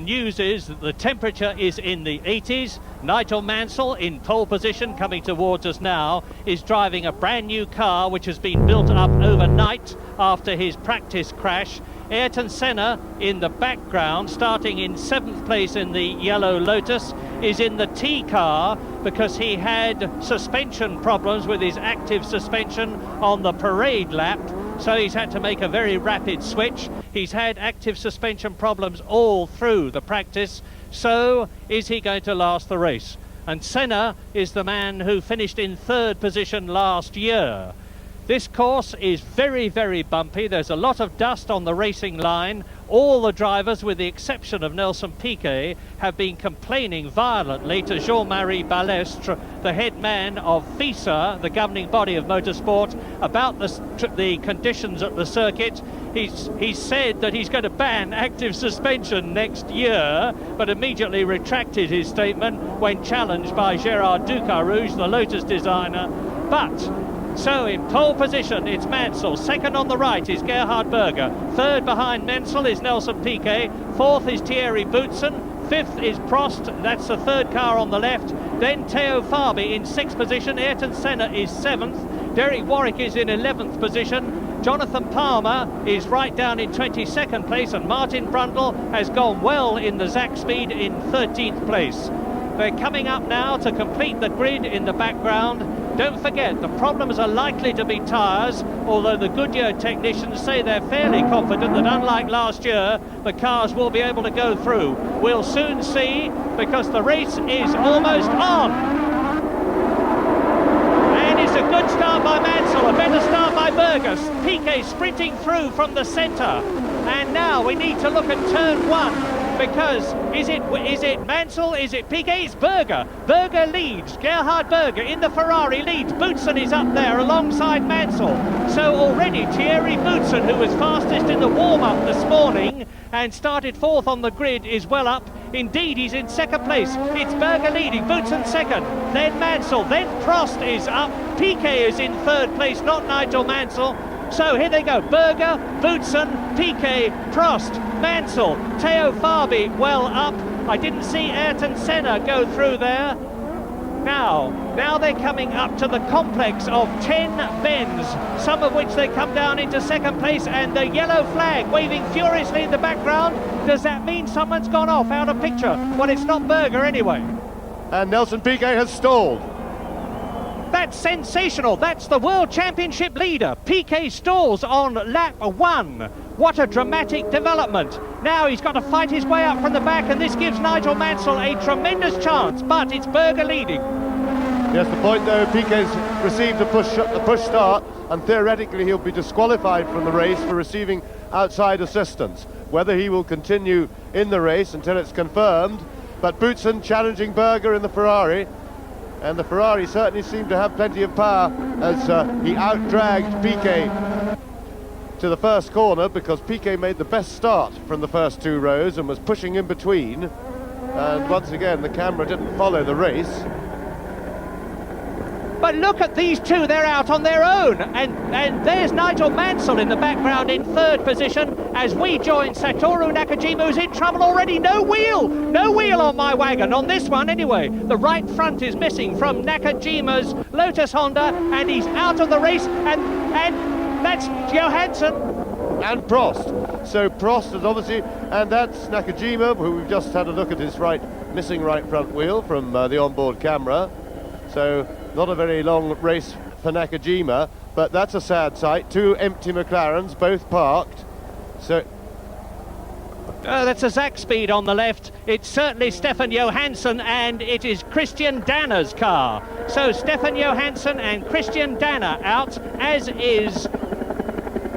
News is that the temperature is in the 80s. Nigel Mansell, in pole position, coming towards us now, is driving a brand new car which has been built up overnight after his practice crash. Ayrton Senna in the background, starting in 7th place in the yellow Lotus, is in the T car because he had suspension problems with his active suspension on the parade lap. So he's had to make a very rapid switch. He's had active suspension problems all through the practice. So is he going to last the race? And Senna is the man who finished in 3rd position last year. This course is very, very bumpy. There's a lot of dust on the racing line. All the drivers, with the exception of Nelson Piquet, have been complaining violently to Jean-Marie Balestre, the head man of FISA, the governing body of motorsport, about the conditions at the circuit. He's said that he's going to ban active suspension next year, but immediately retracted his statement when challenged by Gérard Ducarouge, the Lotus designer. So in pole position, it's Mansell. 2nd on the right is Gerhard Berger. 3rd behind Mansell is Nelson Piquet. 4th is Thierry Boutsen. 5th is Prost. That's the 3rd car on the left. Then Theo Fabi in 6th position. Ayrton Senna is 7th. Derek Warwick is in 11th position. Jonathan Palmer is right down in 22nd place. And Martin Brundle has gone well in the Zach Speed in 13th place. They're coming up now to complete the grid in the background. Don't forget, the problems are likely to be tyres, although the Goodyear technicians say they're fairly confident that, unlike last year, the cars will be able to go through. We'll soon see, because the race is almost on. And it's a good start by Mansell, a better start by Berger. Piquet sprinting through from the centre. And now we need to look at turn 1. Because is it Mansell, is it Piquet? It's Berger. Berger leads. Gerhard Berger in the Ferrari leads. Boutsen is up there alongside Mansell. So already Thierry Boutsen, who was fastest in the warm-up this morning and started 4th on the grid, is well up. Indeed, he's in 2nd place. It's Berger leading, Boutsen 2nd, then Mansell, then Prost is up. Piquet is in 3rd place, not Nigel Mansell. So here they go, Berger, Boutsen, Piquet, Prost, Mansell, Theo Fabi well up. I didn't see Ayrton Senna go through there. Now they're coming up to the complex of 10 bends, some of which they come down into 2nd place, and the yellow flag waving furiously in the background. Does that mean someone's gone off out of picture? Well, it's not Berger anyway. And Nelson Piquet has stalled. That's sensational. That's the World Championship leader. Piquet stalls on lap 1. What a dramatic development. Now he's got to fight his way up from the back, and this gives Nigel Mansell a tremendous chance, but it's Berger leading. Yes, the point though, Piquet's received a push start, and theoretically he'll be disqualified from the race for receiving outside assistance. Whether he will continue in the race until it's confirmed, but Boutsen challenging Berger in the Ferrari. And the Ferrari certainly seemed to have plenty of power as he outdragged Piquet to the first corner, because Piquet made the best start from the first 2 rows and was pushing in between. And once again, the camera didn't follow the race. But look at these two, they're out on their own. And there's Nigel Mansell in the background in 3rd position as we join Satoru Nakajima, who's in trouble already. No wheel on my wagon, on this one anyway. The right front is missing from Nakajima's Lotus Honda, and he's out of the race, and that's Johansson. And Prost. So Prost is obviously, and that's Nakajima, who we've just had a look at his missing right front wheel from the onboard camera. So not a very long race for Nakajima, but that's a sad sight. 2 empty McLarens, both parked. So that's a Zach Speed on the left. It's certainly Stefan Johansson, and it is Christian Danner's car. So Stefan Johansson and Christian Danner out, as is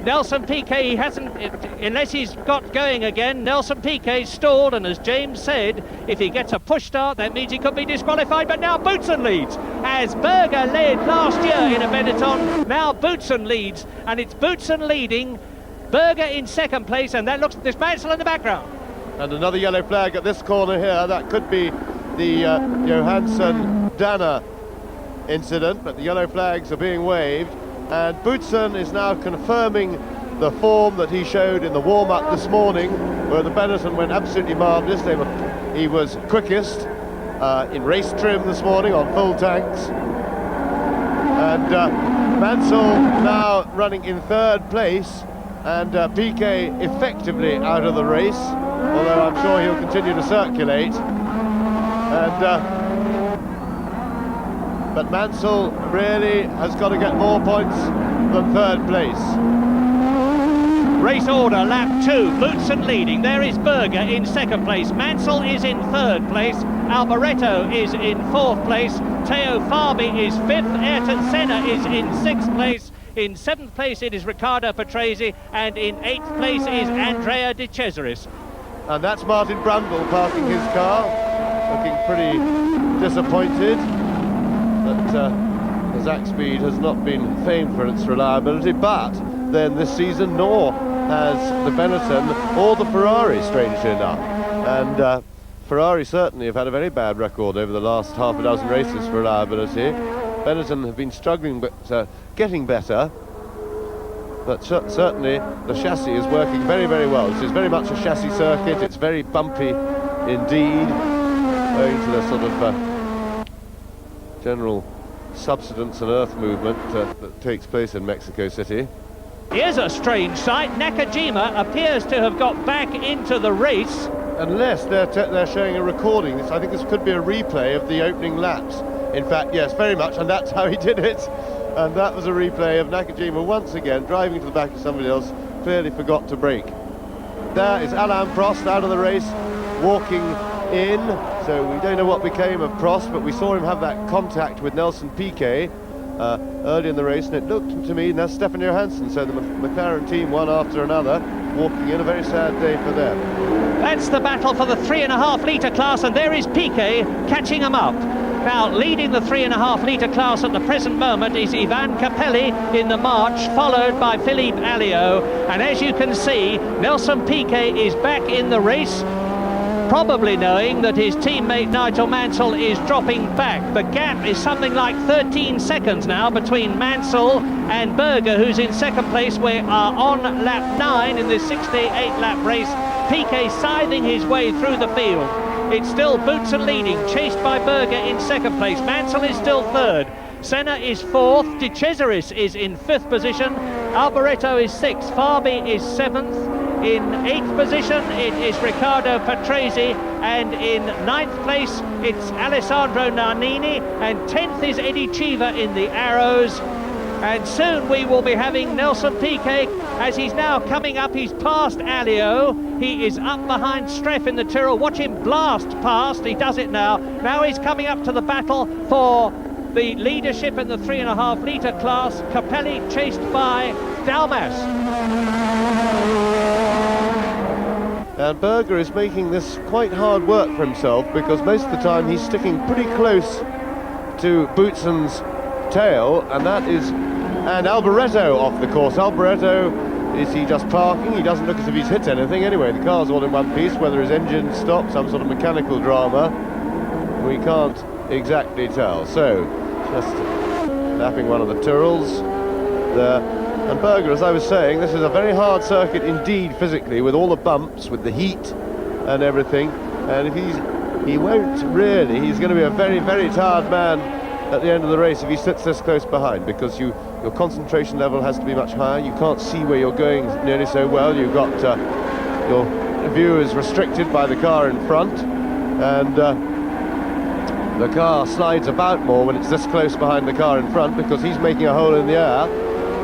Nelson Piquet. He hasn't, unless he's got going again. Nelson Piquet stalled, and as James said, if he gets a push start, that means he could be disqualified. But now Boutsen leads, as Berger led last year in a Benetton. Now Boutsen leads, and it's Boutsen leading, Berger in 2nd place, and that looks, there's Mansell in the background. And another yellow flag at this corner here. That could be the Johansson-Danner incident, but the yellow flags are being waved. And Boutsen is now confirming the form that he showed in the warm-up this morning, where the Benetton went absolutely marvellous. He was quickest in race trim this morning on full tanks. And Mansell now running in third place, and Piquet effectively out of the race, although I'm sure he'll continue to circulate. But Mansell really has got to get more points than third place. Race order, lap 2, Boutsen leading. There is Berger in second place. Mansell is in third place. Alboreto is in fourth place. Teo Fabi is fifth. Ayrton Senna is in sixth place. In seventh place it is Riccardo Patrese, and in eighth place is Andrea De Cesaris. And that's Martin Brundle parking his car, looking pretty disappointed that the Zakspeed has not been famed for its reliability, but then this season nor has the Benetton or the Ferrari, strangely enough. And Ferrari certainly have had a very bad record over the last half a dozen races for reliability. Benetton have been struggling, but getting better. But certainly the chassis is working very, very well. This is very much a chassis circuit. It's very bumpy indeed, owing to the sort of general subsidence and earth movement that takes place in Mexico City. Here's a strange sight. Nakajima appears to have got back into the race. Unless they're showing a recording. I think this could be a replay of the opening laps. In fact, yes, very much, and that's how he did it. And that was a replay of Nakajima once again driving to the back of somebody else, clearly forgot to brake. There is Alain Prost out of the race, walking in. So we don't know what became of Prost, but we saw him have that contact with Nelson Piquet early in the race, and it looked to me, and that's Stefan Johansson. So the McLaren team, one after another, walking in. A very sad day for them. That's the battle for the 3.5 litre class, and there is Piquet catching them up. Now, leading the 3.5 litre class at the present moment is Ivan Capelli in the march, followed by Philippe Alliot. And as you can see, Nelson Piquet is back in the race, probably knowing that his teammate Nigel Mansell is dropping back. The gap is something like 13 seconds now between Mansell and Berger, who's in second place. We are on lap 9 in this 68-lap race. Piquet scything his way through the field. It's still Boutsen leading, chased by Berger in second place. Mansell is still third. Senna is fourth. De Cesaris is in fifth position. Alboreto is sixth. Fabi is seventh. In eighth position it is Riccardo Patrese, and in ninth place it's Alessandro Nannini, and 10th is Eddie Cheever in the Arrows. And soon we will be having Nelson Piquet, as he's now coming up. He's past Alliot. He is up behind Streff in the Tyrrell. Watch him blast past. He does it now. Now he's coming up to the battle for the leadership in the 3.5 litre class. Capelli chased by Dalmas. And Berger is making this quite hard work for himself, because most of the time he's sticking pretty close to Boutsen's tail, and Alboreto off the course. Alboreto, is he just parking? He doesn't look as if he's hit anything. Anyway, the car's all in one piece, whether his engine stopped, some sort of mechanical drama, we can't exactly tell. So, just lapping one of the Tyrrells there. And Berger, as I was saying, this is a very hard circuit indeed physically, with all the bumps, with the heat and everything. And if he won't really, he's going to be a very, very tired man at the end of the race if he sits this close behind, because your concentration level has to be much higher. You can't see where you're going nearly so well. You've got your view is restricted by the car in front, and the car slides about more when it's this close behind the car in front, because he's making a hole in the air,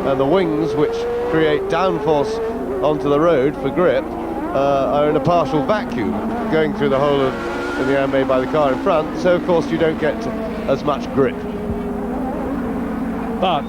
and the wings, which create downforce onto the road for grip, are in a partial vacuum going through the hole in the air made by the car in front. So of course you don't get as much grip. But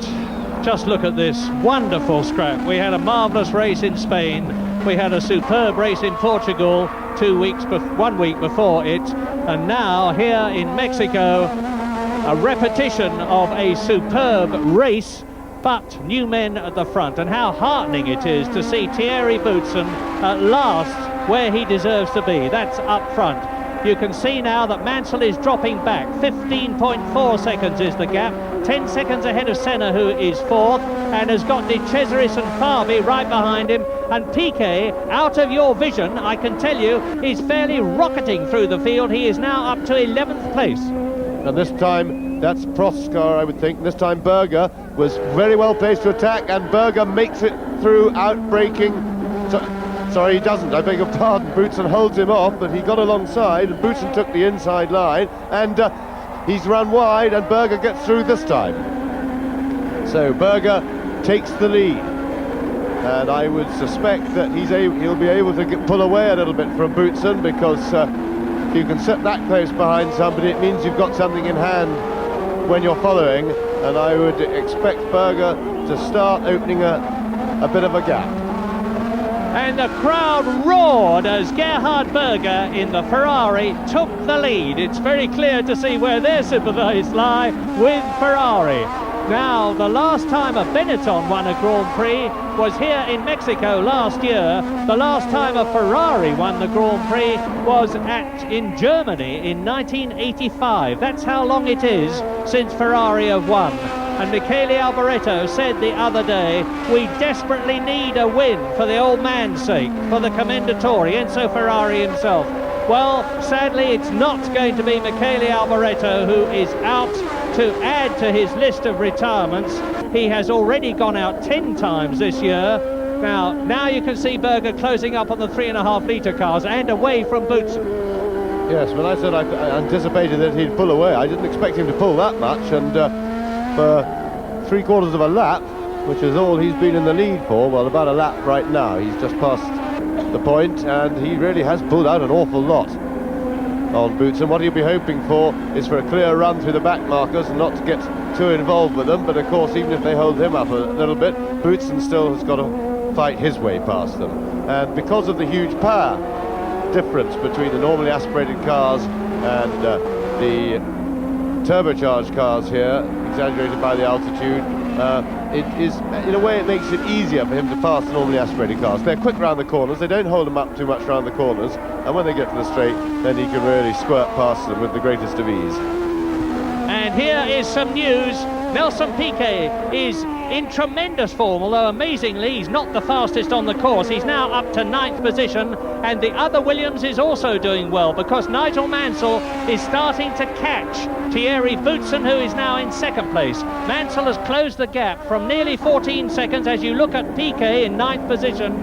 just look at this wonderful scrap. We had a marvellous race in Spain. We had a superb race in Portugal 1 week before it, and now here in Mexico, a repetition of a superb race, but new men at the front. And how heartening it is to see Thierry Boutsen at last where he deserves to be. That's up front. You can see now that Mansell is dropping back. 15.4 seconds is the gap. 10 seconds ahead of Senna, who is fourth, and has got De Cesaris and Fabi right behind him. And Piquet, out of your vision, I can tell you, is fairly rocketing through the field. He is now up to 11th place. And this time, that's Prost's car, I would think. This time Berger was very well placed to attack, and Berger makes it through, outbraking. Sorry, he doesn't, I beg your pardon. Boutsen holds him off, but he got alongside, and Boutsen took the inside line, and he's run wide, and Berger gets through this time. So Berger takes the lead, and I would suspect that he'll be able to pull away a little bit from Boutsen, because if you can sit that close behind somebody, it means you've got something in hand when you're following, and I would expect Berger to start opening a bit of a gap. And the crowd roared as Gerhard Berger in the Ferrari took the lead. It's very clear to see where their sympathies lie with Ferrari. Now, the last time a Benetton won a Grand Prix was here in Mexico last year. The last time a Ferrari won the Grand Prix was in Germany in 1985. That's how long it is since Ferrari have won. And Michele Alboreto said the other day, we desperately need a win for the old man's sake, for the Commendatore, Enzo Ferrari himself. Well, sadly, it's not going to be Michele Alboreto who is out to add to his list of retirements. He has already gone out 10 times this year. Now you can see Berger closing up on the 3.5 litre cars and away from Boutsen. Yes, when I said I anticipated that he'd pull away, I didn't expect him to pull that much, and for 3/4 of a lap, which is all he's been in the lead for, well, about a lap right now, he's just passed the point, and he really has pulled out an awful lot on Boutsen. What he'll be hoping for is for a clear run through the back markers and not to get too involved with them, but of course, even if they hold him up a little bit, Boutsen still has got to fight his way past them. And because of the huge power difference between the normally aspirated cars and the turbocharged cars here, exaggerated by the altitude, it is, in a way, it makes it easier for him to pass the normally aspirated cars. They're quick round the corners, they don't hold him up too much round the corners, and when they get to the straight, then he can really squirt past them with the greatest of ease. And here is some news. Nelson Piquet is in tremendous form, although amazingly he's not the fastest on the course. He's now up to 9th position, and the other Williams is also doing well, because Nigel Mansell is starting to catch Thierry Boutsen, who is now in 2nd place. Mansell has closed the gap from nearly 14 seconds as you look at Piquet in 9th position,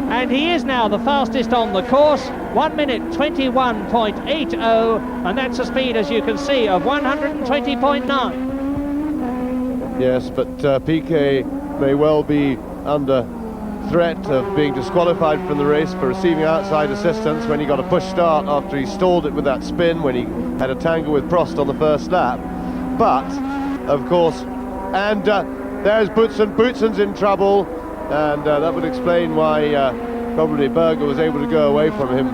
and he is now the fastest on the course. 1 minute 21.80, and that's a speed, as you can see, of 120.9. Yes, but Piquet may well be under threat of being disqualified from the race for receiving outside assistance when he got a push start after he stalled it with that spin when he had a tangle with Prost on the first lap. But, of course, and there's Boutsen. Boutsen's in trouble, and that would explain why probably Berger was able to go away from him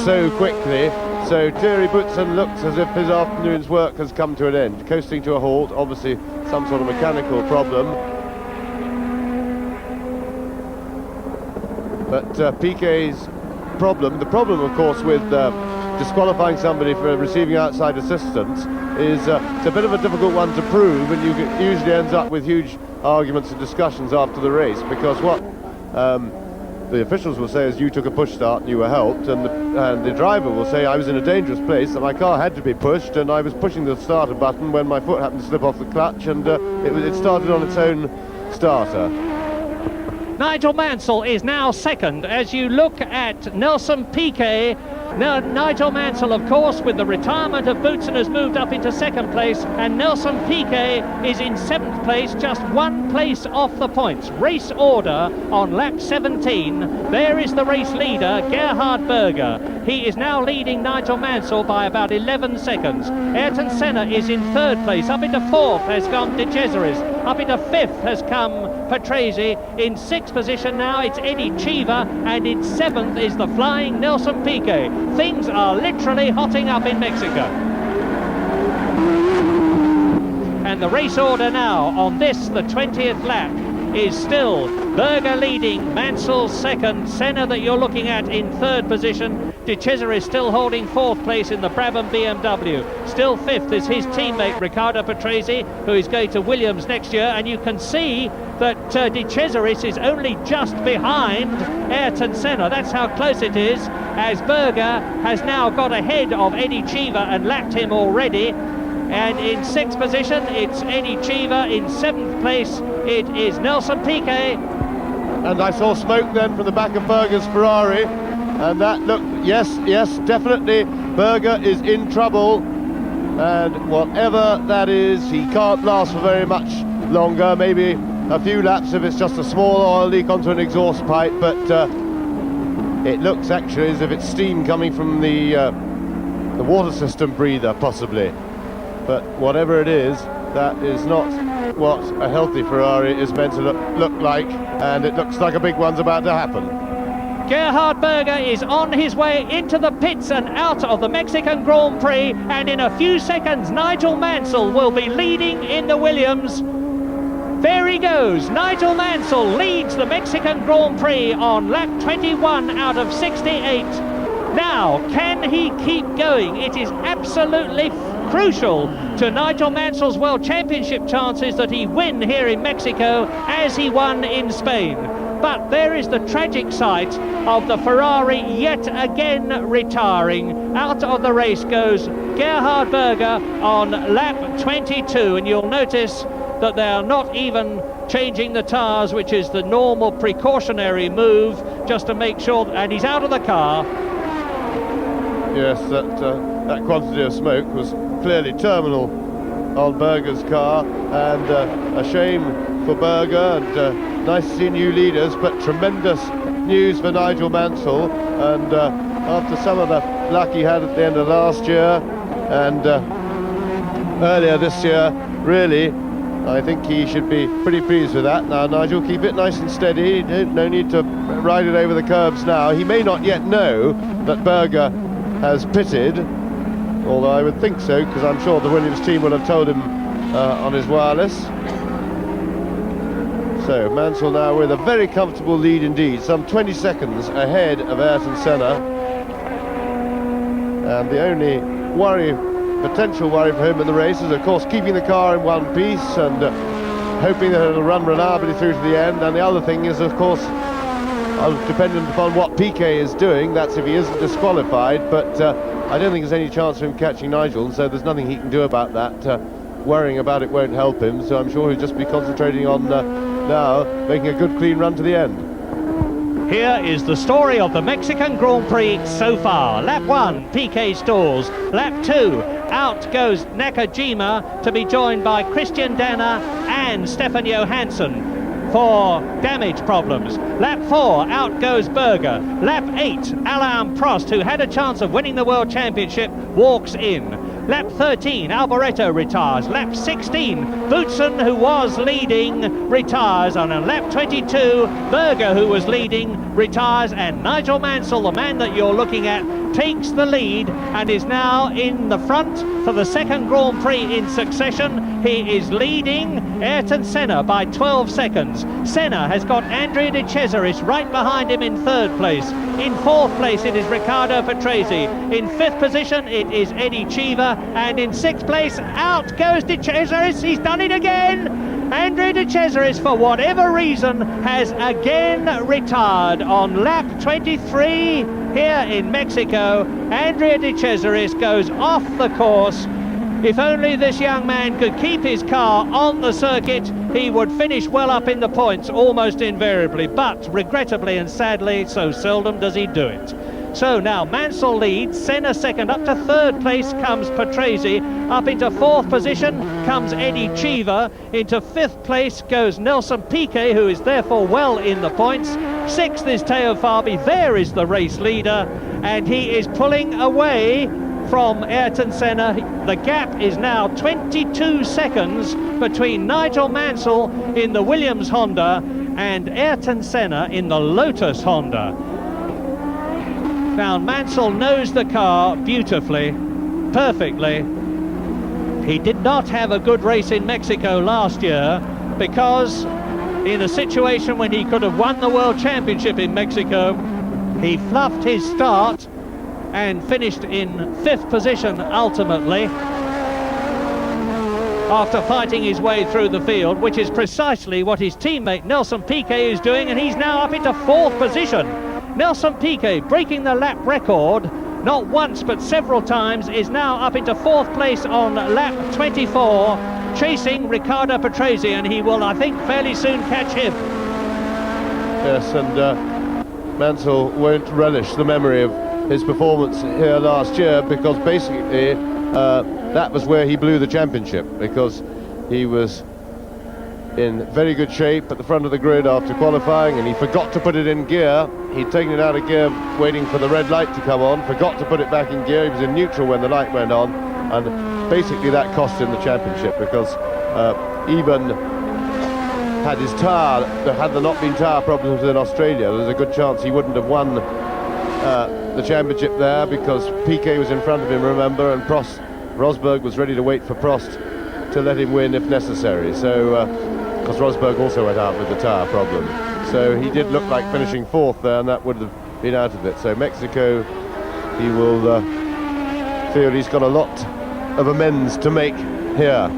so quickly. So Thierry Boutsen looks as if his afternoon's work has come to an end, coasting to a halt, obviously some sort of mechanical problem. But Piquet's problem, the problem of course with disqualifying somebody for receiving outside assistance is it's a bit of a difficult one to prove, and it usually ends up with huge arguments and discussions after the race, because what the officials will say is you took a push start and you were helped, and the driver will say I was in a dangerous place and my car had to be pushed and I was pushing the starter button when my foot happened to slip off the clutch, and it started on its own starter. Nigel Mansell is now 2nd as you look at Nelson Piquet. Now, Nigel Mansell, of course, with the retirement of Boutsen, has moved up into 2nd place, and Nelson Piquet is in 7th place, just 1 place off the points. Race order on lap 17. There is the race leader, Gerhard Berger. He is now leading Nigel Mansell by about 11 seconds. Ayrton Senna is in 3rd place. Up into 4th has gone De Cesaris. Up into 5th has come Patrese. In 6th position now it's Eddie Cheever, and in 7th is the flying Nelson Piquet. Things are literally hotting up in Mexico. And the race order now on this, the 20th lap. is still Berger leading, Mansell second, Senna that you're looking at in third position. De Cesaris still holding fourth place in the Brabham BMW. Still fifth is his teammate Riccardo Patrese, who is going to Williams next year, and you can see that De Cesaris is only just behind Ayrton Senna. That's how close it is, as Berger has now got ahead of Eddie Cheever and lapped him already. And in sixth position, it's Eddie Cheever. In seventh place, it is Nelson Piquet. And I saw smoke then from the back of Berger's Ferrari, and that looked, yes, definitely, Berger is in trouble, and whatever that is, he can't last for very much longer, maybe a few laps if it's just a small oil leak onto an exhaust pipe, but it looks actually as if it's steam coming from the water system breather, possibly. But whatever it is, that is not what a healthy Ferrari is meant to look like, and it looks like a big one's about to happen. Gerhard Berger is on his way into the pits and out of the Mexican Grand Prix, and in a few seconds Nigel Mansell will be leading in the Williams. There he goes, Nigel Mansell leads the Mexican Grand Prix on lap 21 out of 68. Now, can he keep going? It is absolutely crucial to Nigel Mansell's World Championship chances that he win here in Mexico as he won in Spain. But there is the tragic sight of the Ferrari yet again retiring. Out of the race goes Gerhard Berger on lap 22, and you'll notice that they are not even changing the tyres, which is the normal precautionary move, just to make sure, and he's out of the car. Yes, that quantity of smoke was clearly terminal on Berger's car, and a shame for Berger, and nice to see new leaders, but tremendous news for Nigel Mansell, and after some of the luck he had at the end of last year and earlier this year, really, I think he should be pretty pleased with that. Now, Nigel, keep it nice and steady, no need to ride it over the curbs now. He may not yet know that Berger has pitted, although I would think so, because I'm sure the Williams team will have told him on his wireless. So Mansell now with a very comfortable lead indeed, some 20 seconds ahead of Ayrton Senna, and the only potential worry for him in the race is of course keeping the car in one piece and hoping that it'll run reliably through to the end. And the other thing is, of course, dependent upon what Piquet is doing, that's if he isn't disqualified, but I don't think there's any chance of him catching Nigel, so there's nothing he can do about that. Worrying about it won't help him, so I'm sure he'll just be concentrating on now making a good clean run to the end. Here is the story of the Mexican Grand Prix so far. Lap 1, Piquet stalls. Lap 2, out goes Nakajima to be joined by Christian Danner and Stefan Johansson for damage problems. Lap 4, out goes Berger. Lap 8, Alain Prost, who had a chance of winning the World Championship, walks in. Lap 13, Alboreto retires. Lap 16, Boutsen, who was leading, retires. And on lap 22, Berger, who was leading, retires. And Nigel Mansell, the man that you're looking at, takes the lead and is now in the front for the second Grand Prix in succession. He is leading Ayrton Senna by 12 seconds. Senna has got Andrea De Cesaris right behind him in third place. In fourth place it is Riccardo Patrese. In fifth position it is Eddie Cheever, and in sixth place out goes De Cesaris. He's done it again. Andrea De Cesaris, for whatever reason, has again retired on lap 23 here in Mexico. Andrea De Cesaris goes off the course. If only this young man could keep his car on the circuit, he would finish well up in the points almost invariably, but regrettably and sadly, so seldom does he do it. So now Mansell leads, Senna second, up to third place comes Patrese, up into fourth position comes Eddie Cheever, into fifth place goes Nelson Piquet, who is therefore well in the points. Sixth is Teo Fabi, there is the race leader, and he is pulling away from Ayrton Senna. The gap is now 22 seconds between Nigel Mansell in the Williams Honda and Ayrton Senna in the Lotus Honda. Now Mansell knows the car beautifully, perfectly. He did not have a good race in Mexico last year because in a situation when he could have won the World Championship in Mexico. He fluffed his start and finished in 5th position ultimately, after fighting his way through the field, which is precisely what his teammate Nelson Piquet is doing, and he's now up into 4th position. Nelson Piquet, breaking the lap record not once but several times, is now up into 4th place on lap 24, chasing Riccardo Patrese, and he will, I think, fairly soon catch him. Yes, and Mansell won't relish the memory of his performance here last year, because basically that was where he blew the championship, because he was in very good shape at the front of the grid after qualifying, and he forgot to put it in gear. He'd taken it out of gear waiting for the red light to come on, forgot to put it back in gear. He was in neutral when the light went on, and basically that cost him the championship, because even had his tyre, had there not been tyre problems in Australia, there's a good chance he wouldn't have won the championship there, because Piquet was in front of him, remember, and Rosberg was ready to wait for Prost to let him win if necessary. So, because Rosberg also went out with the tyre problem, so he did look like finishing 4th there, and that would have been out of it. So Mexico, he will feel he's got a lot of amends to make here.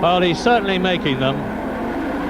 Well, he's certainly making them.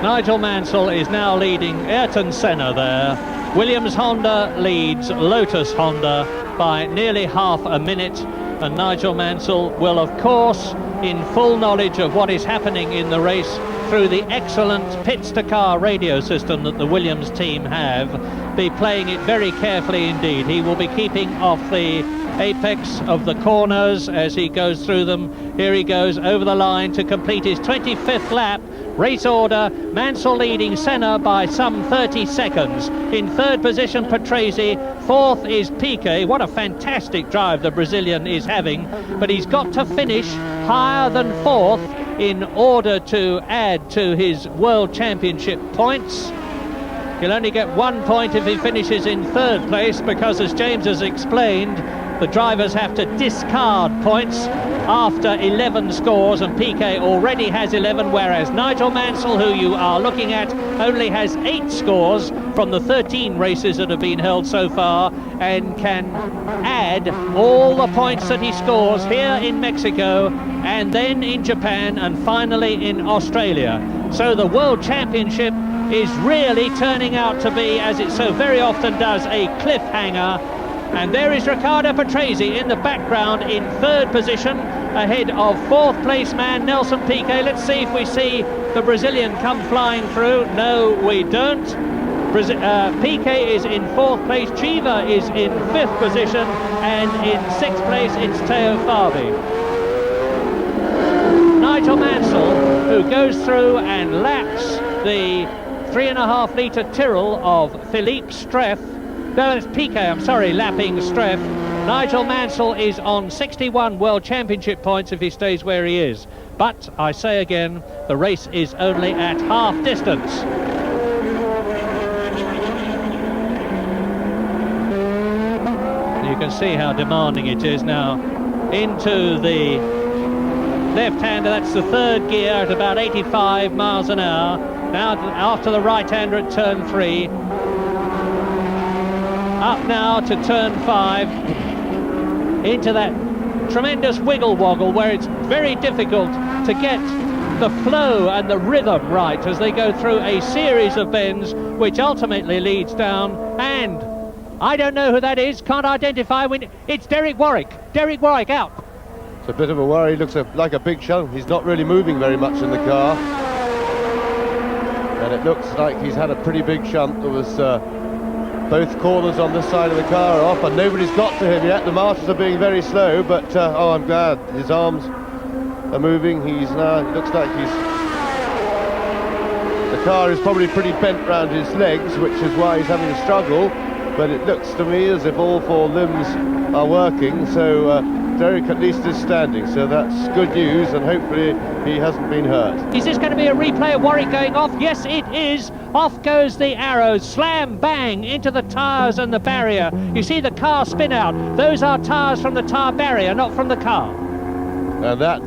Nigel Mansell is now leading Ayrton Senna there. Williams Honda leads Lotus Honda by nearly half a minute, and Nigel Mansell will, of course, in full knowledge of what is happening in the race through the excellent pits-to-car radio system that the Williams team have, be playing it very carefully indeed. He will be keeping off the apex of the corners as he goes through them. Here he goes over the line to complete his 25th lap. Race order, Mansell leading Senna by some 30 seconds. In 3rd position, Patrese. 4th is Piquet. What a fantastic drive the Brazilian is having, but he's got to finish higher than 4th in order to add to his World Championship points. He'll only get 1 point if he finishes in 3rd place, because, as James has explained, the drivers have to discard points after 11 scores, and Piquet already has 11, whereas Nigel Mansell, who you are looking at, only has 8 scores from the 13 races that have been held so far, and can add all the points that he scores here in Mexico, and then in Japan, and finally in Australia. So the World Championship is really turning out to be, as it so very often does, a cliffhanger. And there is Riccardo Patrese in the background in 3rd position, ahead of 4th place man Nelson Piquet. Let's see if we see the Brazilian come flying through. No, we don't. Piquet is in 4th place, Chiva is in 5th position, and in 6th place it's Teo Fabi. Nigel Mansell, who goes through and laps the 3.5 litre Tyrrell of Philippe Streff. No, it's Piquet, I'm sorry, lapping Streff. Nigel Mansell is on 61 World Championship points if he stays where he is. But, I say again, the race is only at half distance. You can see how demanding it is now. Into the left-hander, that's the 3rd gear at about 85 miles an hour. Now, after the right-hander at turn 3. Up now to turn 5, into that tremendous wiggle woggle where it's very difficult to get the flow and the rhythm right as they go through a series of bends, which ultimately leads down. And I don't know who that is, can't identify. It's Derek Warwick. Derek Warwick out. It's a bit of a worry. He looks like a big shot. He's not really moving very much in the car, and it looks like he's had a pretty big shunt. There was both corners on this side of the car are off, and nobody's got to him yet. The marshals are being very slow, but oh, I'm glad his arms are moving. He's now, it looks like the car is probably pretty bent round his legs, which is why he's having a struggle, but it looks to me as if all 4 limbs are working. So Derek at least is standing, so that's good news, and hopefully he hasn't been hurt. Is this going to be a replay of Warwick going off? Yes, it is. Off goes the arrow, slam bang into the tyres and the barrier. You see the car spin out. Those are tyres from the tyre barrier, not from the car. And that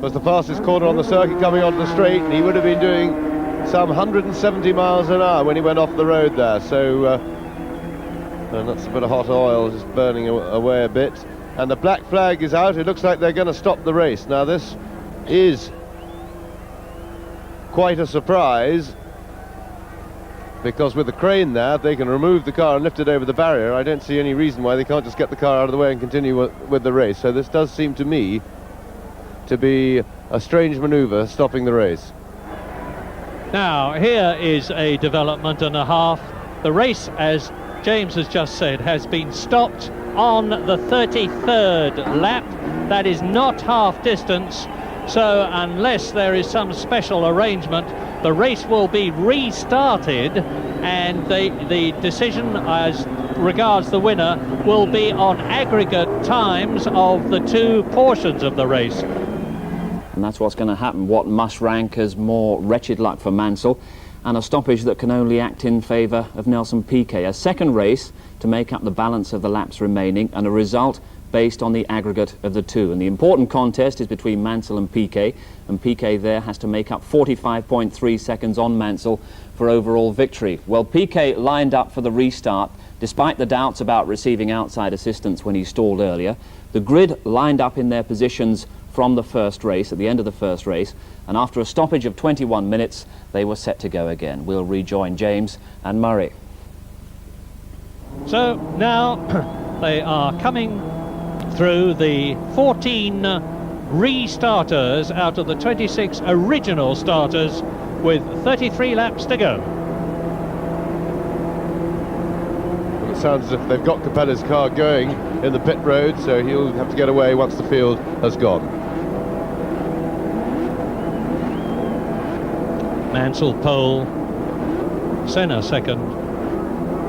was the fastest corner on the circuit coming onto the straight, and he would have been doing some 170 miles an hour when he went off the road there, so and that's a bit of hot oil just burning away a bit. And the black flag is out. It looks like they're going to stop the race. Now this is quite a surprise, because with the crane there they can remove the car and lift it over the barrier. I don't see any reason why they can't just get the car out of the way and continue with the race. So this does seem to me to be a strange manoeuvre, stopping the race. Now here is a development and a half. The race, as James has just said, has been stopped on the 33rd lap. That is not half distance, so unless there is some special arrangement, the race will be restarted, and the decision as regards the winner will be on aggregate times of the two portions of the race. And that's what's going to happen, what must rank as more wretched luck for Mansell, and a stoppage that can only act in favour of Nelson Piquet. A second race to make up the balance of the laps remaining, and a result based on the aggregate of the two. And the important contest is between Mansell and Piquet there has to make up 45.3 seconds on Mansell for overall victory. Well, Piquet lined up for the restart despite the doubts about receiving outside assistance when he stalled earlier. The grid lined up in their positions from the first race, at the end of the first race, and after a stoppage of 21 minutes they were set to go again. We'll rejoin James and Murray. So now they are coming through the 14 restarters out of the 26 original starters with 33 laps to go. Well, it sounds as if they've got Capella's car going in the pit road, so he'll have to get away once the field has gone. Mansell pole, Senna second,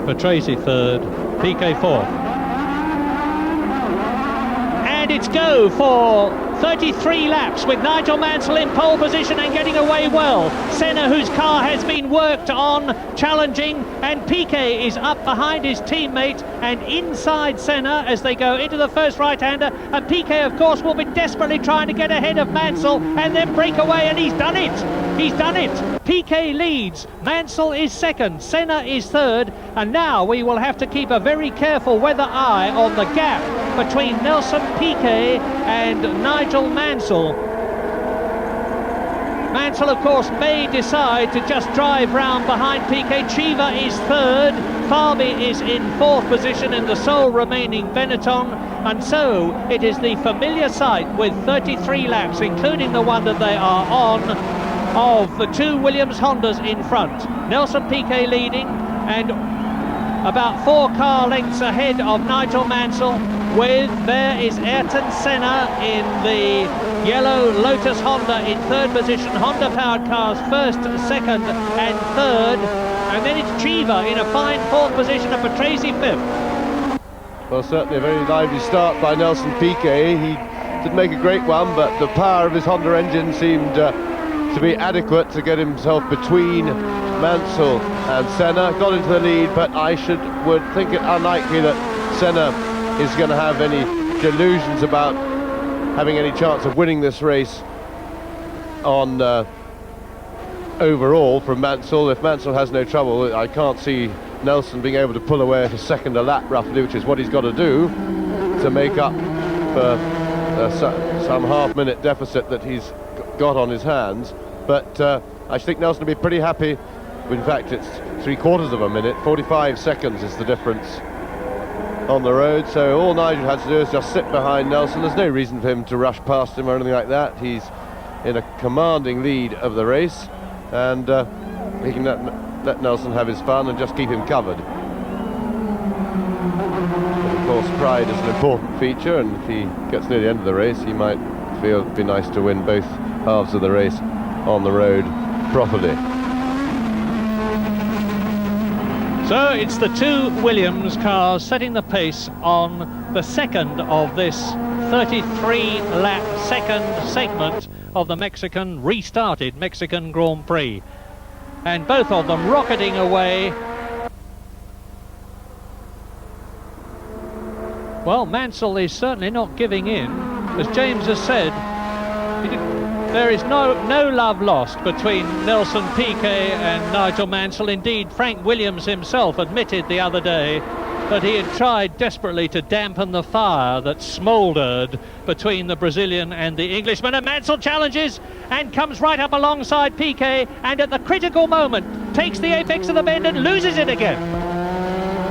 Patrese third, Piquet fourth. And it's go for 33 laps with Nigel Mansell in pole position and getting away well. Senna, whose car has been worked on, challenging, and Piquet is up behind his teammate and inside Senna as they go into the first right-hander, and Piquet of course will be desperately trying to get ahead of Mansell and then break away, and he's done it. He's done it. Piquet leads, Mansell is second, Senna is third, and now we will have to keep a very careful weather eye on the gap between Nelson Piquet and Nigel Mansell. Mansell, of course, may decide to just drive round behind Piquet. Chiva is third, Farby is in fourth position in the sole remaining Benetton, and so it is the familiar sight with 33 laps, including the one that they are on, of the two Williams Hondas in front. Nelson Piquet leading and about 4 car lengths ahead of Nigel Mansell, there is Ayrton Senna in the yellow Lotus Honda in third position. Honda powered cars first, second and third, and then it's Chiva in a fine fourth position and Patrese fifth. Well, certainly a very lively start by Nelson Piquet. He didn't make a great one, but the power of his Honda engine seemed to be adequate to get himself between Mansell and Senna. Got into the lead, but would think it unlikely that Senna is going to have any delusions about having any chance of winning this race on overall from Mansell. If Mansell has no trouble, I can't see Nelson being able to pull away at a second a lap roughly, which is what he's got to do to make up for some half-minute deficit that he's got on his hands. But I think Nelson will be pretty happy. In fact, it's 3/4 of a minute. 45 seconds is the difference on the road, so all Nigel had to do is just sit behind Nelson. There's no reason for him to rush past him or anything like that. He's in a commanding lead of the race, and he can let Nelson have his fun and just keep him covered. But of course, pride is an important feature, and if he gets near the end of the race, he might feel it'd be nice to win both halves of the race on the road properly. So it's the two Williams cars setting the pace on the second of this 33-lap second segment of the restarted Mexican Grand Prix. And both of them rocketing away. Well, Mansell is certainly not giving in. As James has said, There is no love lost between Nelson Piquet and Nigel Mansell. Indeed, Frank Williams himself admitted the other day that he had tried desperately to dampen the fire that smouldered between the Brazilian and the Englishman. And Mansell challenges and comes right up alongside Piquet, and at the critical moment takes the apex of the bend and loses it again.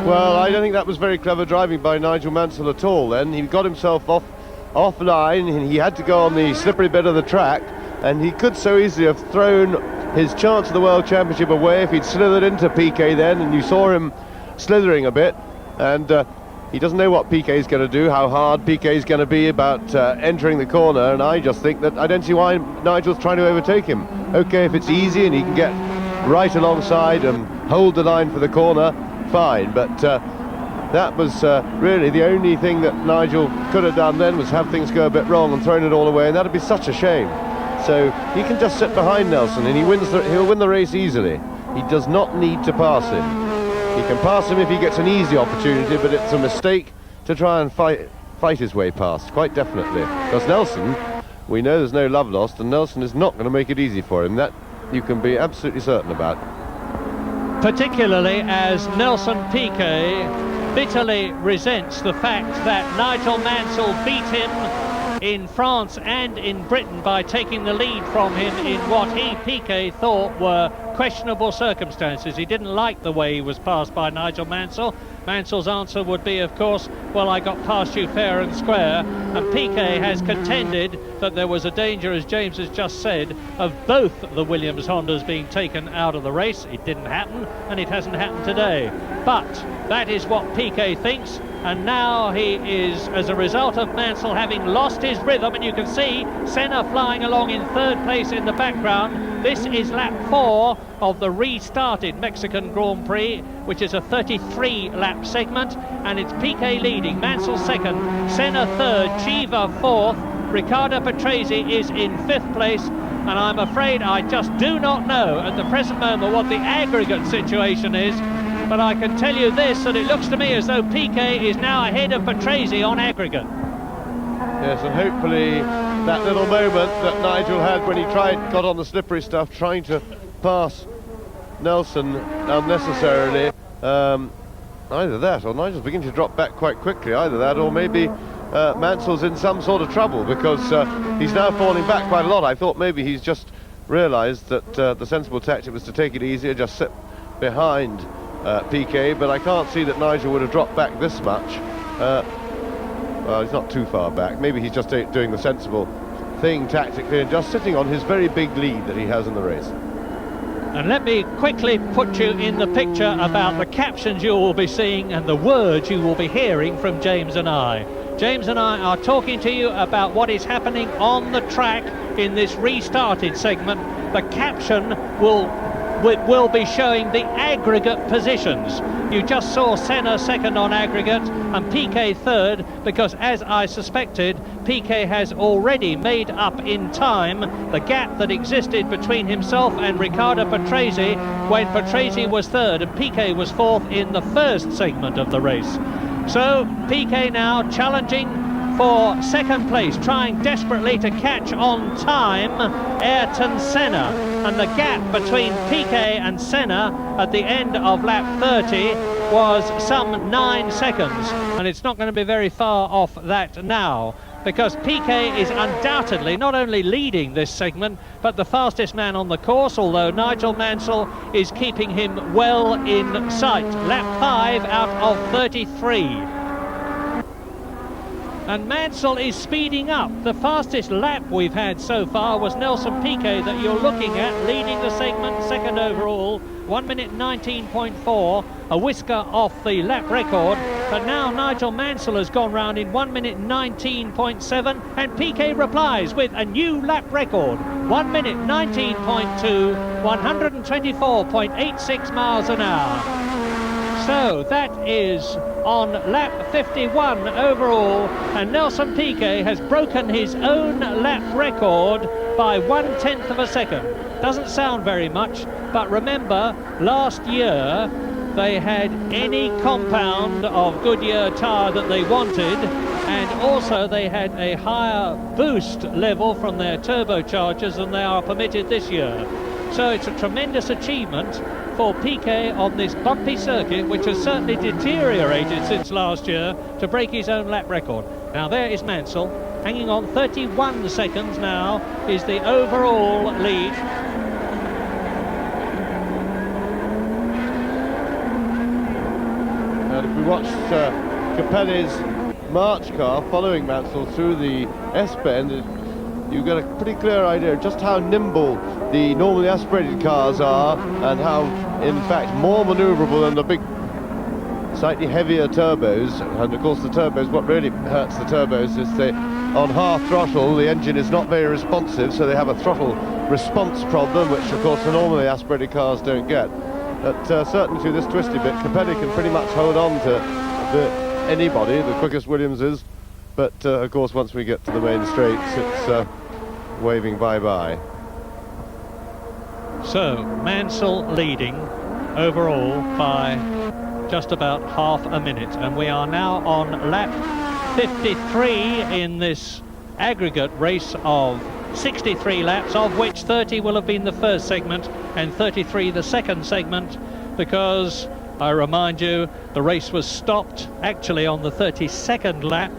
Well, I don't think that was very clever driving by Nigel Mansell at all then. He got himself offline, and he had to go on the slippery bit of the track, and he could so easily have thrown his chance of the World Championship away if he'd slithered into Piquet then, and you saw him slithering a bit. And he doesn't know what Piquet's going to do, how hard Piquet's going to be about entering the corner, and I just think that I don't see why Nigel's trying to overtake him. Okay, if it's easy and he can get right alongside and hold the line for the corner, fine, but that was really the only thing that Nigel could have done then, was have things go a bit wrong and thrown it all away, and that'd be such a shame. So he can just sit behind Nelson and he'll win the race easily. He does not need to pass him. He can pass him if he gets an easy opportunity, but it's a mistake to try and fight his way past, quite definitely. Because Nelson, we know there's no love lost, and Nelson is not going to make it easy for him. That you can be absolutely certain about. Particularly as Nelson Piquet bitterly resents the fact that Nigel Mansell beat him in France and in Britain by taking the lead from him in what he, Piquet, thought were questionable circumstances. He didn't like the way he was passed by Nigel Mansell. Mansell's answer would be, of course, well, I got past you fair and square, and Piquet has contended that there was a danger, as James has just said, of both the Williams Hondas being taken out of the race. It didn't happen, and it hasn't happened today. But that is what Piquet thinks, and now he is, as a result of Mansell having lost his rhythm, and you can see Senna flying along in third place in the background. This is lap 4 of the restarted Mexican Grand Prix, which is a 33-lap segment, and it's Piquet leading, Mansell second, Senna third, Chiva fourth, Riccardo Patrese is in 5th place, and I'm afraid I just do not know at the present moment what the aggregate situation is, but I can tell you this, that it looks to me as though Piquet is now ahead of Patrese on aggregate. Yes, and hopefully that little moment that Nigel had when he got on the slippery stuff, trying to pass Nelson unnecessarily, either that or Nigel's beginning to drop back quite quickly, either that or maybe Mansell's in some sort of trouble, because he's now falling back quite a lot. I thought maybe he's just realised that the sensible tactic was to take it easier, just sit behind Piquet, but I can't see that Nigel would have dropped back this much. Well, he's not too far back. Maybe he's just doing the sensible thing tactically and just sitting on his very big lead that he has in the race. And let me quickly put you in the picture about the captions you will be seeing and the words you will be hearing from James and I. James and I are talking to you about what is happening on the track in this restarted segment. The caption will be showing the aggregate positions. You just saw Senna second on aggregate and Piquet third, because as I suspected, Piquet has already made up in time the gap that existed between himself and Riccardo Patrese when Patrese was third and Piquet was fourth in the first segment of the race. So Piquet now challenging for second place, trying desperately to catch on time Ayrton Senna, and the gap between Piquet and Senna at the end of lap 30 was some 9 seconds, and it's not going to be very far off that now, because Piquet is undoubtedly not only leading this segment but the fastest man on the course, although Nigel Mansell is keeping him well in sight. Lap 5 out of 33. And Mansell is speeding up. The fastest lap we've had so far was Nelson Piquet that you're looking at, leading the segment, second overall, 1 minute 19.4, a whisker off the lap record. But now Nigel Mansell has gone round in 1 minute 19.7, and Piquet replies with a new lap record, 1 minute 19.2, 124.86 miles an hour. So that is on lap 51 overall, and Nelson Piquet has broken his own lap record by 1/10 of a second. Doesn't sound very much, but remember last year they had any compound of Goodyear tyre that they wanted, and also they had a higher boost level from their turbochargers than they are permitted this year. So it's a tremendous achievement for Piquet on this bumpy circuit, which has certainly deteriorated since last year, to break his own lap record. Now there is Mansell, hanging on 31 seconds now, is the overall lead. And if we watched Capelli's March car following Mansell through the S-bend, you get a pretty clear idea of just how nimble the normally aspirated cars are, and how, in fact, more manoeuvrable than the big, slightly heavier turbos. And of course the turbos, what really hurts the turbos is they, on half throttle, the engine is not very responsive, so they have a throttle response problem, which of course the normally aspirated cars don't get. But certainly through this twisty bit, Capelli can pretty much hold on to anybody, the quickest Williams is. But of course once we get to the main straights, it's waving bye-bye. So Mansell leading overall by just about half a minute, and we are now on lap 53 in this aggregate race of 63 laps, of which 30 will have been the first segment and 33 the second segment, because I remind you the race was stopped actually on the 32nd lap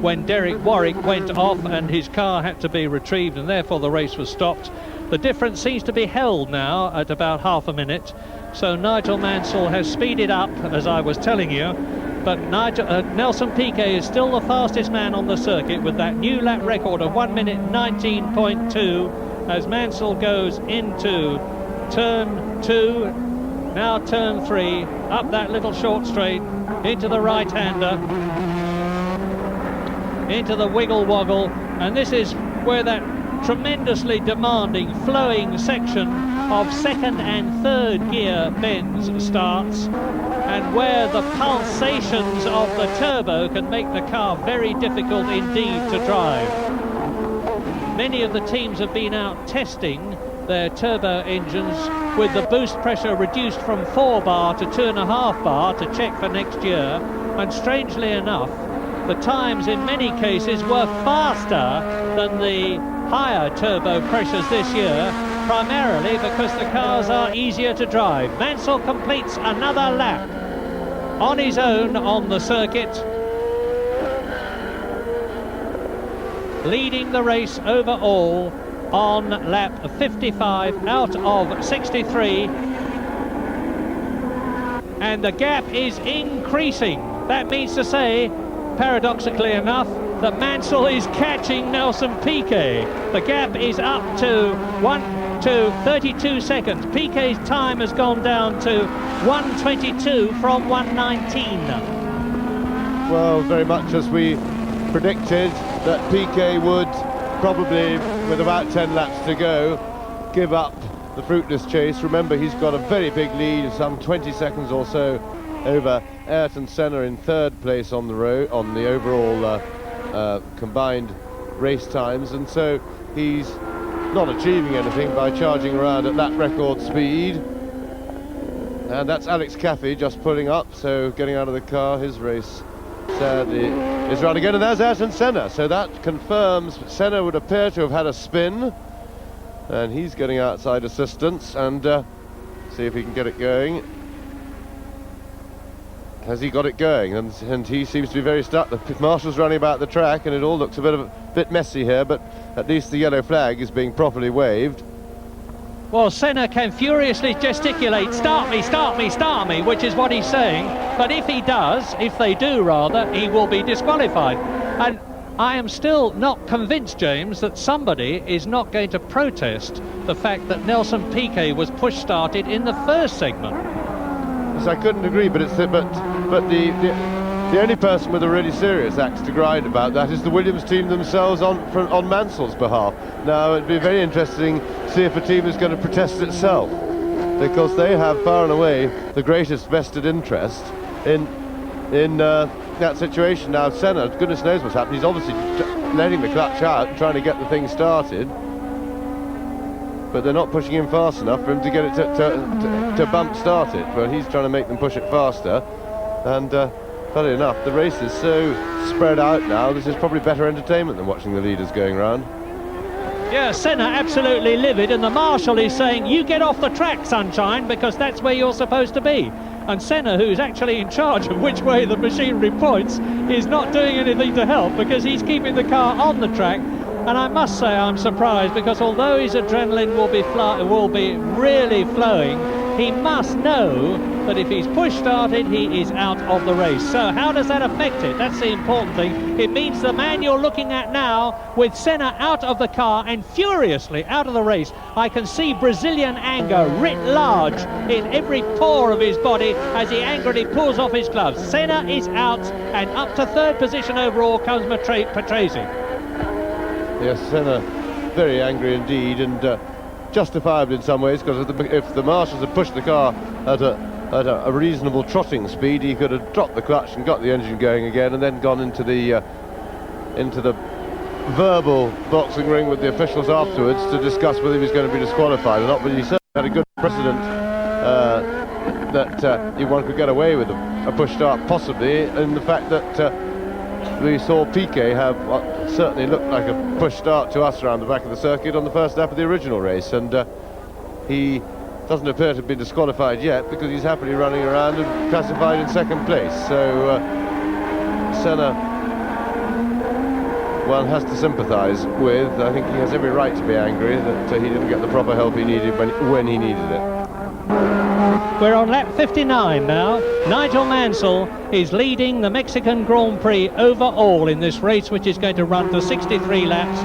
when Derek Warwick went off and his car had to be retrieved, and therefore the race was stopped. The difference seems to be held now at about half a minute, so Nigel Mansell has speeded up, as I was telling you, but Nelson Piquet is still the fastest man on the circuit with that new lap record of 1 minute 19.2 as Mansell goes into turn 2, now turn 3, up that little short straight, into the right-hander, into the wiggle-woggle, and this is where that tremendously demanding flowing section of second and third gear bends starts, and where the pulsations of the turbo can make the car very difficult indeed to drive. Many of the teams have been out testing their turbo engines with the boost pressure reduced from 4 bar to 2.5 bar to check for next year, and strangely enough the times in many cases were faster than the higher turbo pressures this year, primarily because the cars are easier to drive. Mansell completes another lap on his own on the circuit, leading the race overall on lap 55 out of 63, and the gap is increasing. That means to say, paradoxically enough, that Mansell is catching Nelson Piquet. The gap is up to 32 seconds. Piquet's time has gone down to 1:22 from 1:19. Well, very much as we predicted, that Piquet would probably, with about 10 laps to go, give up the fruitless chase. Remember, he's got a very big lead, some 20 seconds or so over Ayrton Senna in third place on the road, on the overall combined race times, and so he's not achieving anything by charging around at lap record speed. And that's Alex Caffey just pulling up, so getting out of the car. His race sadly is round again, and there's Ayrton Senna, so that confirms Senna would appear to have had a spin, and he's getting outside assistance, and see if he can get it going. Has he got it going? And he seems to be very stuck. The marshal's running about the track, and it all looks a bit messy here, but at least the yellow flag is being properly waved. Well, Senna can furiously gesticulate, start me, start me, start me, which is what he's saying. But if he does, if they do rather, he will be disqualified. And I am still not convinced, James, that somebody is not going to protest the fact that Nelson Piquet was push-started in the first segment. Yes, I couldn't agree, but the only person with a really serious axe to grind about that is the Williams team themselves on Mansell's behalf. Now, it'd be very interesting to see if a team is going to protest itself, because they have far and away the greatest vested interest in that situation. Now, Senna, goodness knows what's happened. He's obviously letting the clutch out, trying to get the thing started. but they're not pushing him fast enough for him to get it to bump start it. But he's trying to make them push it faster, and funny enough, the race is so spread out now, this is probably better entertainment than watching the leaders going round. Yeah, Senna absolutely livid, and the marshal is saying, you get off the track, Sunshine, because that's where you're supposed to be. And Senna, who's actually in charge of which way the machinery points, is not doing anything to help, because he's keeping the car on the track. And I must say I'm surprised, because although his adrenaline will be really flowing, he must know that if he's push started, he is out of the race. So how does that affect it? That's the important thing. It means the man you're looking at now, with Senna out of the car and furiously out of the race, I can see Brazilian anger writ large in every pore of his body as he angrily pulls off his gloves. Senna is out, and up to third position overall comes Patrese. Yes, Senna very angry indeed, and justifiable in some ways, because if the marshals had pushed the car at a reasonable trotting speed, he could have dropped the clutch and got the engine going again, and then gone into the verbal boxing ring with the officials afterwards to discuss whether he was going to be disqualified or not. But he certainly had a good precedent that one could get away with a push start, possibly, in the fact that we saw Piquet have what certainly looked like a push start to us around the back of the circuit on the first lap of the original race, and he doesn't appear to have been disqualified yet, because he's happily running around and classified in second place. So Senna, one has to sympathise with. I think he has every right to be angry that he didn't get the proper help he needed when he needed it. We're on lap 59 now. Nigel Mansell is leading the Mexican Grand Prix overall in this race, which is going to run for 63 laps.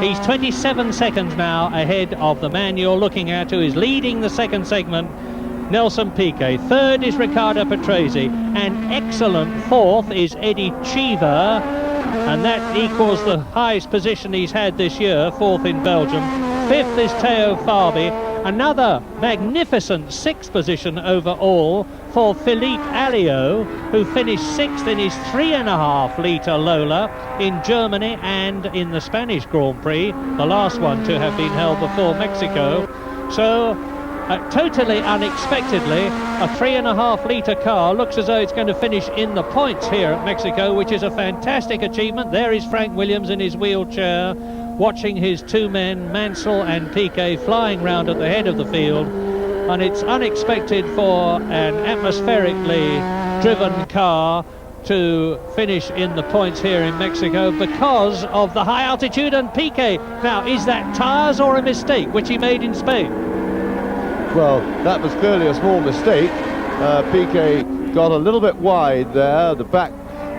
He's 27 seconds now ahead of the man you're looking at, who is leading the second segment, Nelson Piquet. Third is Riccardo Patrese, and excellent fourth is Eddie Cheever, and that equals the highest position he's had this year, fourth in Belgium. Fifth is Teo Fabi. Another magnificent sixth position overall for Philippe Alliot, who finished sixth in his 3.5 litre Lola in Germany and in the Spanish Grand Prix, the last one to have been held before Mexico. So totally unexpectedly, a 3.5 litre car looks as though it's going to finish in the points here at Mexico, which is a fantastic achievement. There is Frank Williams in his wheelchair, watching his two men, Mansell and Piquet, flying round at the head of the field. And it's unexpected for an atmospherically driven car to finish in the points here in Mexico because of the high altitude. And Piquet, now, is that tyres or a mistake, which he made in Spain? Well, that was clearly a small mistake. Piquet got a little bit wide there, the back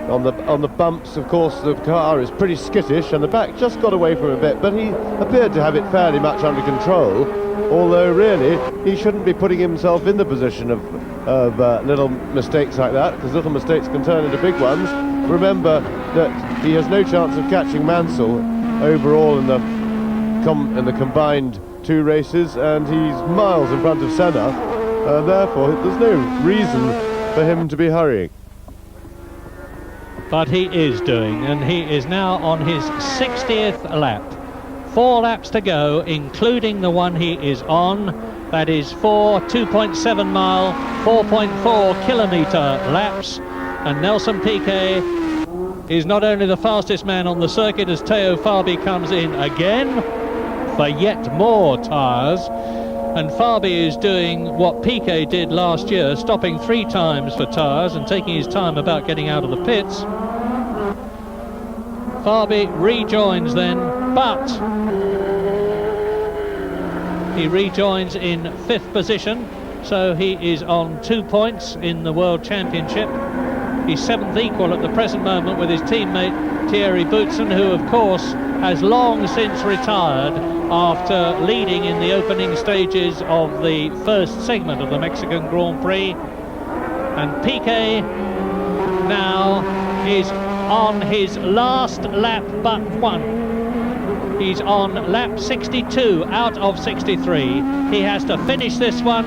on the bumps. Of course, the car is pretty skittish, and the back just got away from him a bit, but he appeared to have it fairly much under control, although really he shouldn't be putting himself in the position of little mistakes like that, because little mistakes can turn into big ones. Remember that he has no chance of catching Mansell overall in the combined two races, and he's miles in front of Senna, therefore there's no reason for him to be hurrying. But he is doing, and he is now on his 60th lap. 4 laps to go, including the one he is on. That is 4 2.7 mile, 4.4 kilometre laps. And Nelson Piquet is not only the fastest man on the circuit, as Teo Fabi comes in again for yet more tyres. And Fabi is doing what Piquet did last year, stopping 3 times for tyres and taking his time about getting out of the pits. Fabi rejoins then, but he rejoins in 5th position, so he is on 2 points in the World Championship. He's 7th equal at the present moment with his teammate Thierry Boutsen, who of course has long since retired after leading in the opening stages of the first segment of the Mexican Grand Prix. And Piquet now is on his last lap but one. He's on lap 62 out of 63. He has to finish this one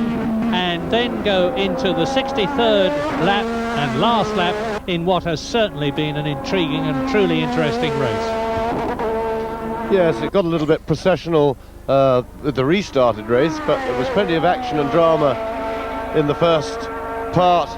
and then go into the 63rd lap and last lap in what has certainly been an intriguing and truly interesting race. Yes, it got a little bit processional with the restarted race, but there was plenty of action and drama in the first part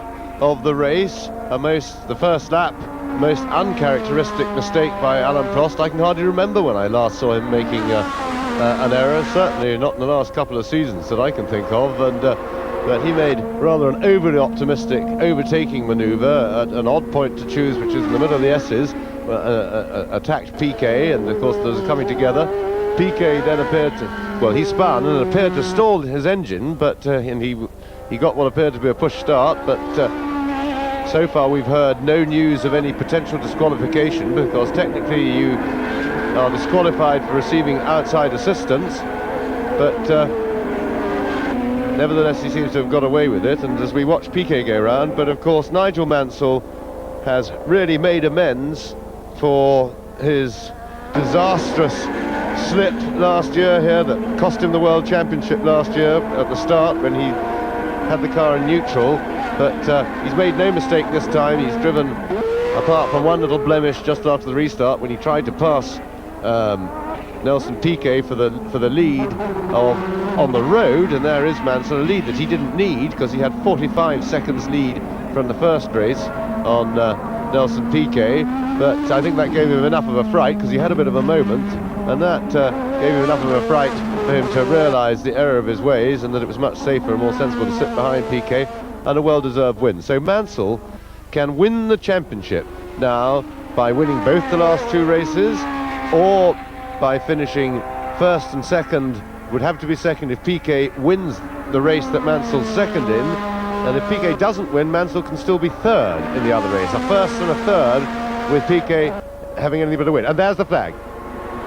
of the race. The first lap, most uncharacteristic mistake by Alain Prost. I can hardly remember when I last saw him making an error, certainly not in the last couple of seasons that I can think of, and that he made rather an overly optimistic overtaking manoeuvre at an odd point to choose, which is in the middle of the S's, attacked Piquet, and of course those are coming together. Piquet then appeared to, well, he spun and appeared to stall his engine, but and he got what appeared to be a push start, but so far we've heard no news of any potential disqualification, because technically you are disqualified for receiving outside assistance, but nevertheless he seems to have got away with it. And as we watch Piquet go round, but of course Nigel Mansell has really made amends for his disastrous slip last year here that cost him the World Championship last year at the start when he had the car in neutral, but he's made no mistake this time. He's driven, apart from one little blemish just after the restart when he tried to pass Nelson Piquet for the lead on the road, and there is Mansell, a lead that he didn't need because he had 45 seconds lead from the first race on Nelson Piquet, but I think that gave him enough of a fright, because he had a bit of a moment, and that gave him enough of a fright for him to realise the error of his ways, and that it was much safer and more sensible to sit behind Piquet, and a well-deserved win. So Mansell can win the championship now by winning both the last two races, or by finishing first and second. Would have to be second if Piquet wins the race that Mansell's second in, and if Piquet doesn't win, Mansell can still be third in the other race, a first and a third, with Piquet having anything but a win. And there's the flag.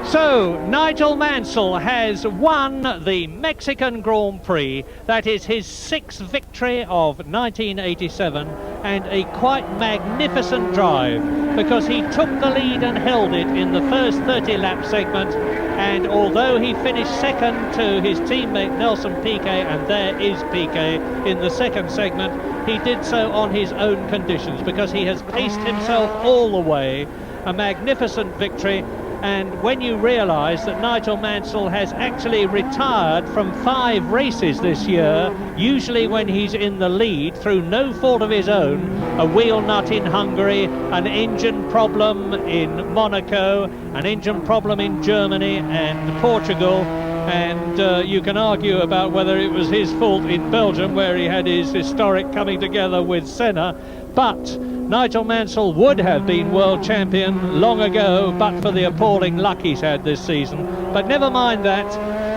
So, Nigel Mansell has won the Mexican Grand Prix. That is his 6th victory of 1987, and a quite magnificent drive, because he took the lead and held it in the first 30-lap segment, and although he finished second to his teammate Nelson Piquet, and there is Piquet in the second segment, he did so on his own conditions, because he has paced himself all the way. A magnificent victory. And when you realise that Nigel Mansell has actually retired from 5 races this year, usually when he's in the lead through no fault of his own, a wheel nut in Hungary, an engine problem in Monaco, an engine problem in Germany and Portugal, and you can argue about whether it was his fault in Belgium, where he had his historic coming together with Senna, but Nigel Mansell would have been world champion long ago, but for the appalling luck he's had this season. But never mind that.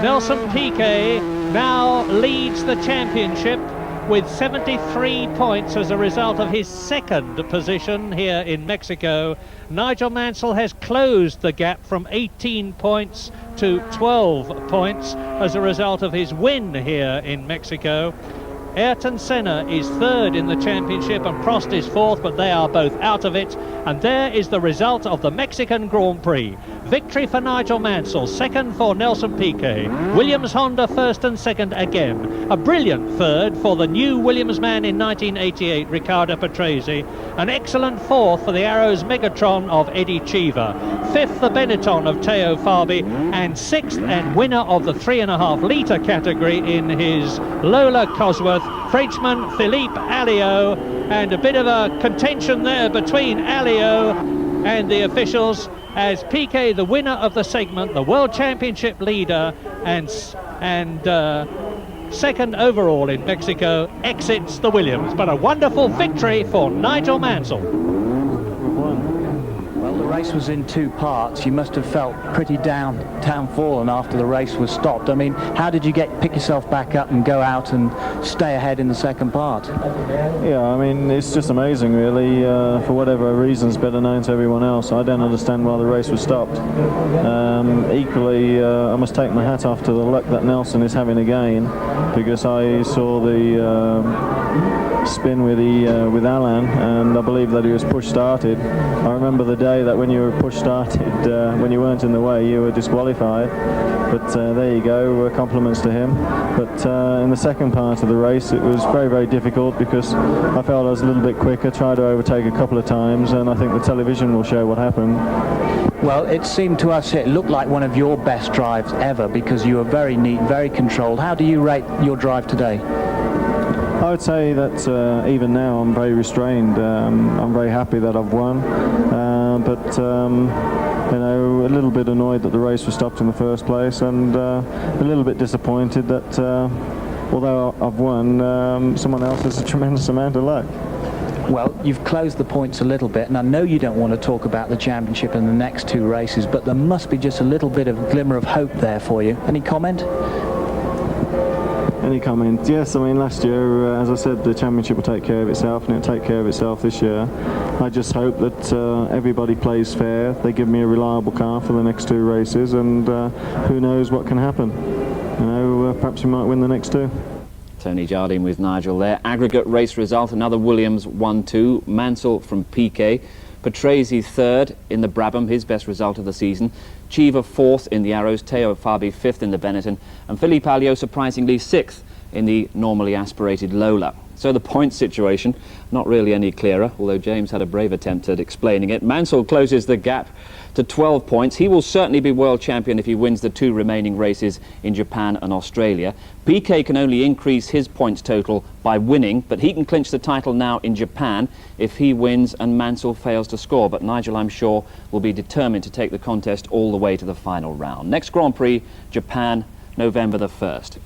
Nelson Piquet now leads the championship with 73 points as a result of his second position here in Mexico. Nigel Mansell has closed the gap from 18 points to 12 points as a result of his win here in Mexico. Ayrton Senna is third in the championship and Prost is fourth, but they are both out of it. And there is the result of the Mexican Grand Prix. Victory for Nigel Mansell, second for Nelson Piquet. Williams-Honda first and second again. A brilliant third for the new Williams man in 1988, Riccardo Patrese. An excellent fourth for the Arrows Megatron of Eddie Cheever. Fifth, the Benetton of Teo Fabi. And sixth, and winner of the 3.5 litre category in his Lola Cosworth, Frenchman Philippe Alliot. And a bit of a contention there between Alliot and the officials, as Piquet, the winner of the segment, the World Championship leader and second overall in Mexico, exits the Williams. But a wonderful victory for Nigel Mansell. Well, the race was in 2 parts. You must have felt pretty downfallen after the race was stopped. I mean, how did you pick yourself back up and go out and stay ahead in the second part? Yeah, I mean, it's just amazing, really. For whatever reasons better known to everyone else, I don't understand why the race was stopped. Equally, I must take my hat off to the luck that Nelson is having again, because I saw the spin with Alan, and I believe that he was push started. I remember the day that when you were push started, when you weren't in the way, you were disqualified. But there you go, compliments to him. But in the second part of the race, it was very, very difficult because I felt I was a little bit quicker, tried to overtake a couple of times, and I think the television will show what happened. Well, it seemed to us it looked like one of your best drives ever because you were very neat, very controlled. How do you rate your drive today? I would say that even now I'm very restrained. I'm very happy that I've won, but you know, a little bit annoyed that the race was stopped in the first place, and a little bit disappointed that although I've won, someone else has a tremendous amount of luck. Well, you've closed the points a little bit, and I know you don't want to talk about the championship and the next two races, but there must be just a little bit of glimmer of hope there for you. Any comment? Any comment? Yes, I mean, last year, as I said, the championship will take care of itself, and it'll take care of itself this year. I just hope that everybody plays fair, they give me a reliable car for the next two races, and who knows what can happen. You know, perhaps we might win the next two. Tony Jardine with Nigel there. Aggregate race result, another Williams 1-2. Mansell from Piquet. Patrese third in the Brabham, his best result of the season. Cheever fourth in the Arrows. Teo Fabi fifth in the Benetton. And Philippe Alliot surprisingly sixth in the normally aspirated Lola. So the point situation, not really any clearer, although James had a brave attempt at explaining it. Mansell closes the gap to 12 points. He will certainly be world champion if he wins the two remaining races in Japan and Australia. Piquet can only increase his points total by winning, but he can clinch the title now in Japan if he wins and Mansell fails to score. But Nigel, I'm sure, will be determined to take the contest all the way to the final round. Next Grand Prix, Japan, November the 1st.